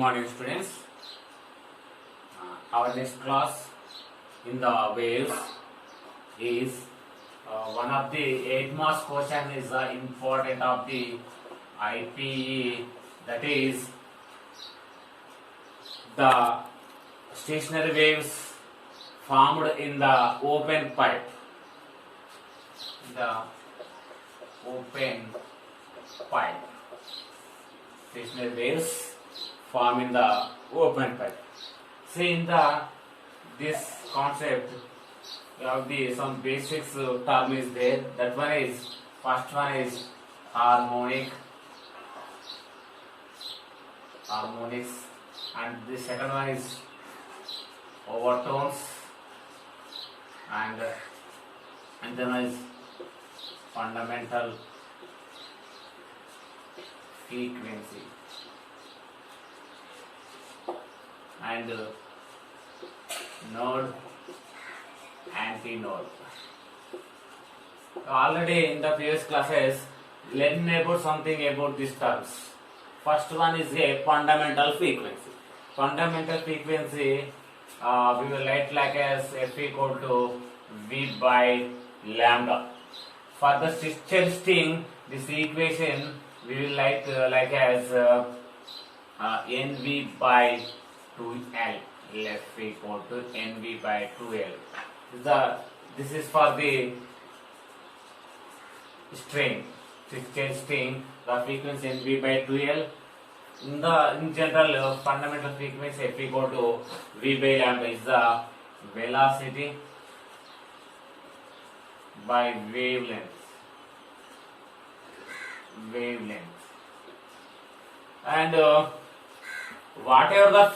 Morning students. Our next class in the waves is one of the 8 marks question is important of the IPE, that is the stationary waves formed in the open pipe. The open pipe. Stationary waves form in the open pipe. See, in this concept you have some basics term is there. That one is, first one is harmonics, and the second one is overtones, and then is fundamental frequency, and node, antinode. Already in the previous classes learn about something about these terms. First one is a fundamental frequency. Fundamental frequency we will write like as F equal to V by lambda. For the testing this equation we will write like as NV by 2L. F equal to NV by 2L. This is for the string. String, the frequency NV by 2L. In general, fundamental frequency F equal to V by lambda is the velocity by wavelength. And whatever the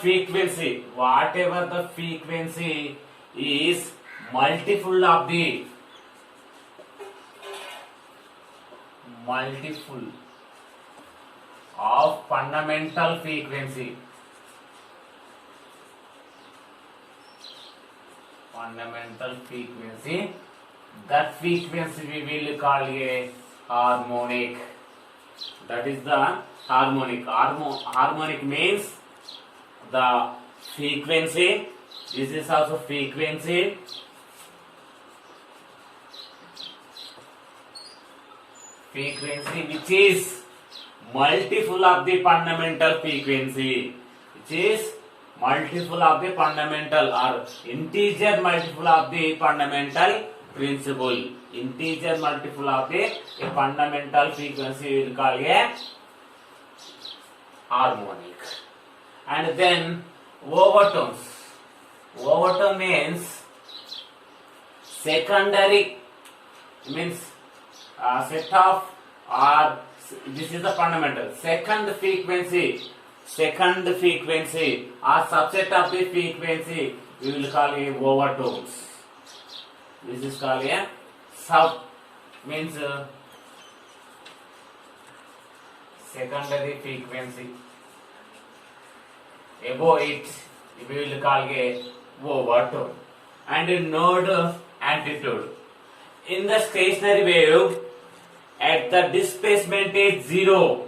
frequency is multiple of fundamental frequency. That frequency we will call a harmonic. That is the harmonic. Harmonic means the frequency. This is also frequency. Which is multiple of the fundamental frequency. Or integer multiple of the fundamental principle. Integer multiple of the fundamental frequency we will call a harmonic. And then overtones. Overtone means secondary, means set of, or this is the fundamental second frequency or subset of the frequency we will call a overtones. This is called a sub, means secondary frequency. Above it we will call a overtone. And node, amplitude. In the stationary wave, at the displacement is 0,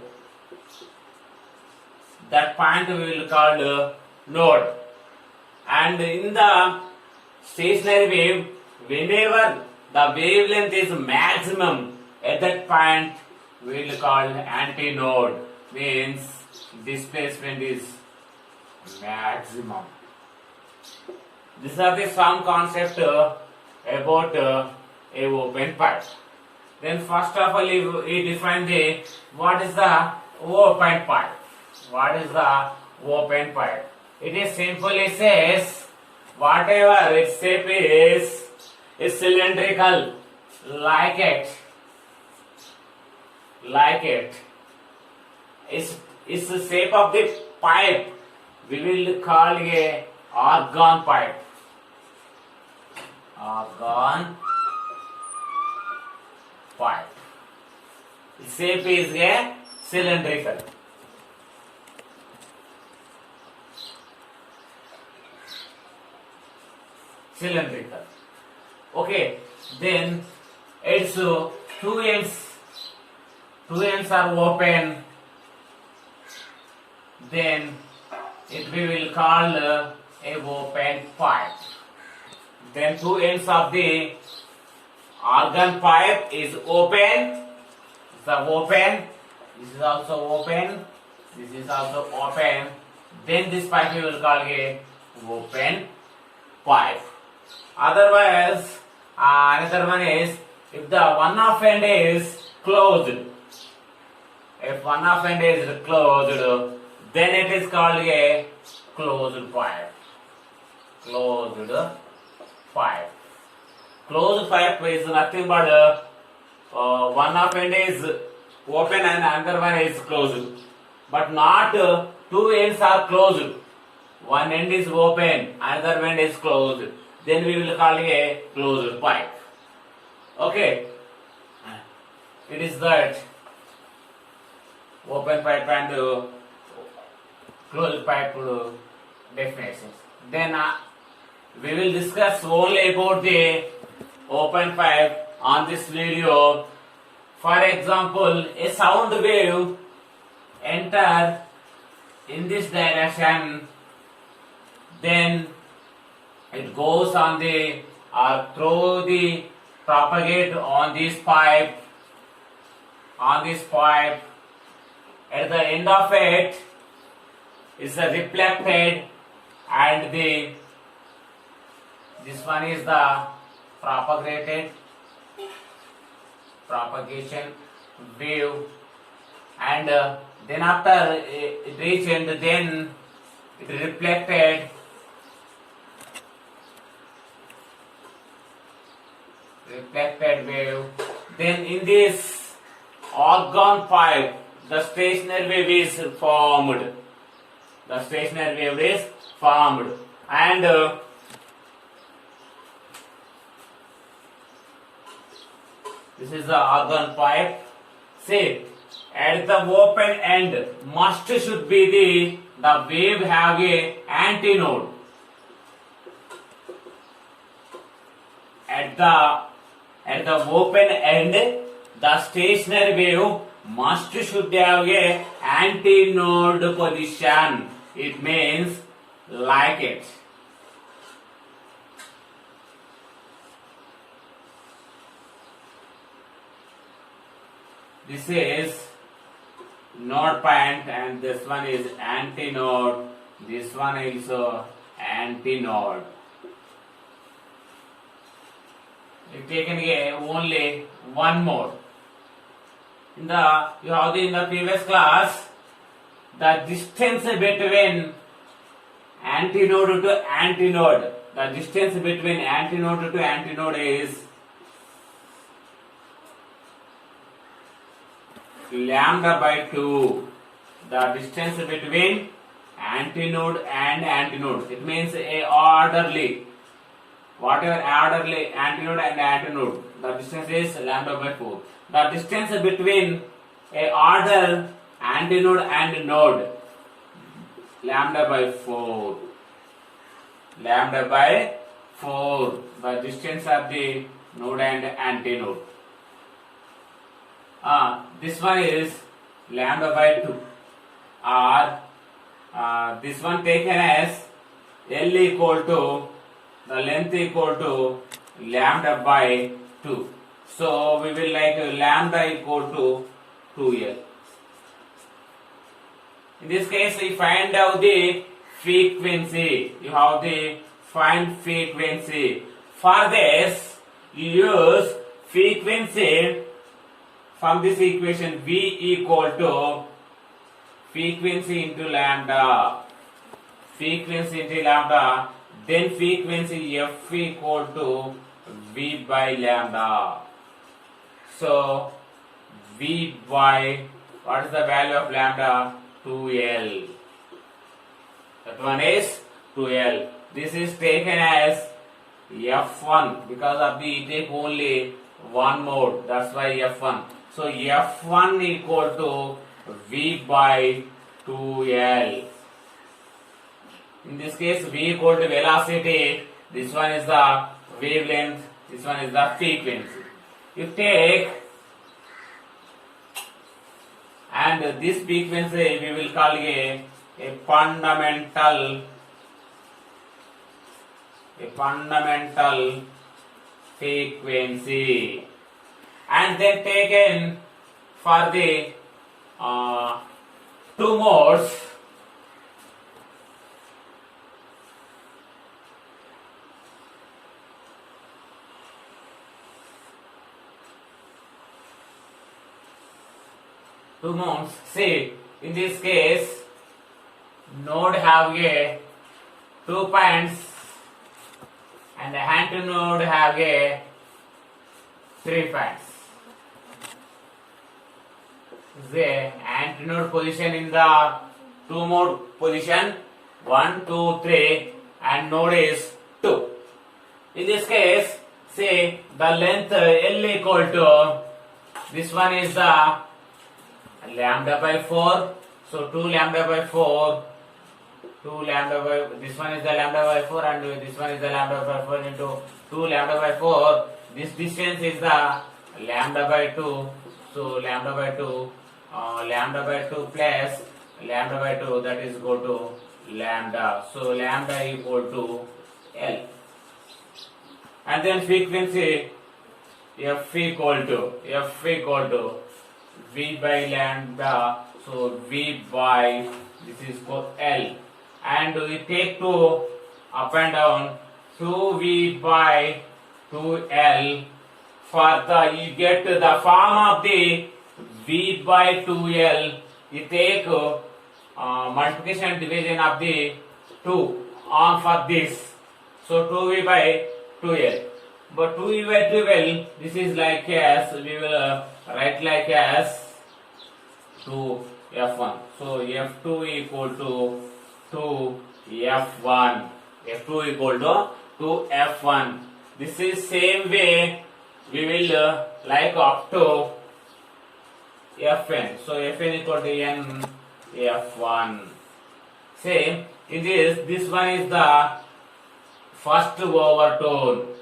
that point we will call node. And in the stationary wave, whenever the wavelength is maximum, at that point we will call antinode, means displacement is maximum. These are the some concept about a open pipe. Then first of all we define what is the open pipe. It is simply says whatever its shape is cylindrical, like it. Is the shape of the pipe we will call a argon pipe. Its shape is a cylindrical. Okay, then its two ends are open, then it we will call a open pipe. Then two ends of the organ pipe is open. The open. This is also open. This is also open. Then this pipe we will call a open pipe. Otherwise, another one is if the one of end is closed. If one of end is closed, then it is called a closed pipe. Closed pipe. Closed pipe is nothing but one of end is open and another one is closed. But not two ends are closed. One end is open, another end is closed. Then we will call it a closed pipe. Okay. It is that open pipe and closed pipe definitions. Then we will discuss only about the open pipe on this video. For example, a sound wave enter in this direction, then it goes on the or through the propagate on this pipe. At the end of it is reflected, and this one is the propagation wave, and then after it reach end, then it reflected wave. Then in this organ pipe, the stationary wave is formed. And this is the organ pipe. See, at the open end should be the wave have a antinode. At the open end, the stationary wave should have a antinode position. It means like it. This is node point and this one is antinode. This one is also antinode. We've taken here only one more. In the previous class, the distance between antinode to antinode, is lambda by 2. The distance between antinode and antinode. It means a orderly. Whatever orderly antinode and antinode, the distance is lambda by 4. The distance between a order antinode and node, lambda by 4. The distance of the node and antinode. This one is lambda by 2, or this one taken as L equal to the length equal to lambda by 2. So we will like lambda equal to 2L. In this case, we find out the frequency. You have the find frequency. For this, you use frequency from this equation V equal to frequency into lambda. Then frequency F equal to V by lambda. So V by, what is the value of lambda? 2L. That one is 2L. This is taken as F1 because of the take only one mode. That's why F1. So F1 equal to V by 2L. In this case, V equal to velocity. This one is the wavelength. This one is the frequency. You take, and this frequency we will call a a fundamental frequency, and then taken for the two modes. Two modes. See, in this case, node have a 2 points and the antinode have a 3 points. The antinode position in the two mode position 1, 2, 3 and node is 2. In this case, say the length L equal to, this one is the lambda by 4, so 2 lambda by 4, 2 lambda by, this one is the lambda by 4 and this one is the lambda by 4 into 2 lambda by 4, this distance is the lambda by 2, so lambda by 2, lambda by 2 plus lambda by 2, that is go to lambda, so lambda equal to L. And then frequency F equal to V by lambda, so V by, this is for L, and we take 2 up and down, 2V by 2L, for the, you get the form of the V by 2L, you take multiplication and division of the 2 on for this, so 2V by 2L. But 2V by 2L, this is like as, we will write like as 2F1. So F2 equal to 2F1. F2 equal to 2F1. This is same way we will like up to Fn. So Fn equal to N F1. Same. In this one is the first overtone.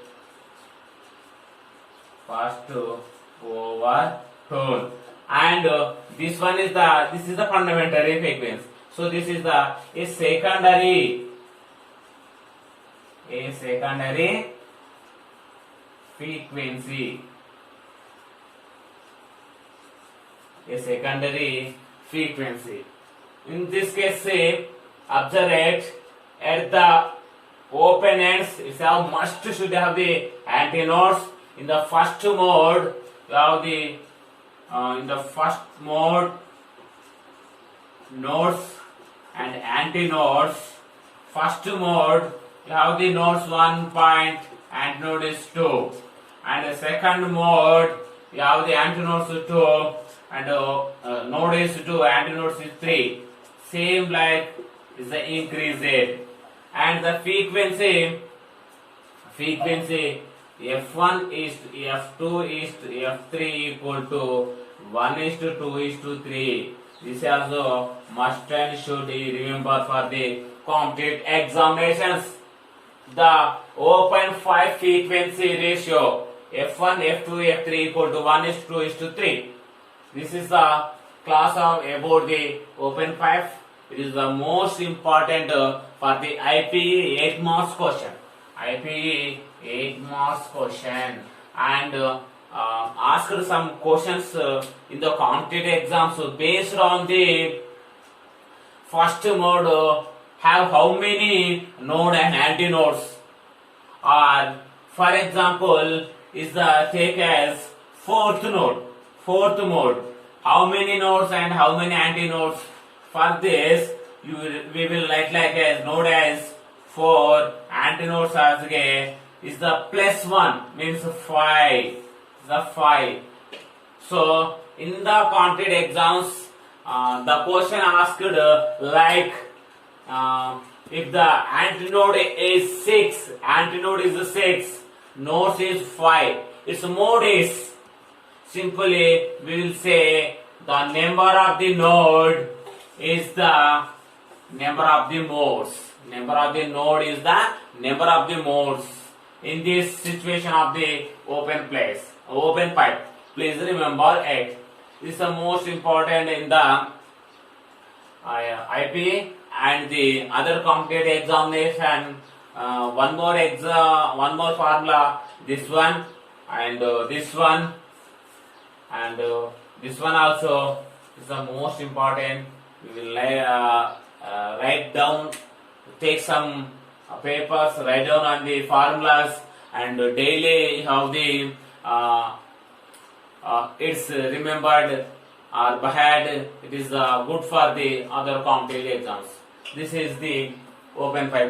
And this one is the, this is the fundamental frequency. So this is the a secondary frequency. A secondary frequency. In this case, say, observe it at the open ends, it's have must should have the antinodes. In the first mode, you have the in the first mode nodes and antinodes. First mode, you have the nodes 1 point, antinode is 2, and the second mode, you have the antinodes 2 and node is 2, antinodes is 3. Same like is the increased, and the frequency F1 is to F2 is to F3 equal to 1 is to 2 is to 3. This also must and should remember for the competitive examinations. The open 5 frequency ratio F1, F2, F3 equal to 1 is to 2 is to 3. This is the class of about the open 5. It is the most important for the IPE 8 marks question. IPE 8 marks question, and asked some questions in the competitive exams based on the first mode have how many node and antinodes, or for example is the take as fourth mode, how many nodes and how many antinodes. For this we will write like as node as 4, antinodes as again is the plus 1 means 5, the 5. So in the competitive exams the question asked like if the antinode is 6, nodes is 5, its mode is, simply we will say the number of the node is the number of the modes. Number of the node is the number of the modes in this situation of the open pipe. Please remember it. This is the most important in the IP and the other competitive examination, one more formula, this one and this one, and this one also is the most important. We will write down, take some papers, write down on the formulas, and daily have the it's remembered or bad. It is good for the other competitive exams. This is the open pipe.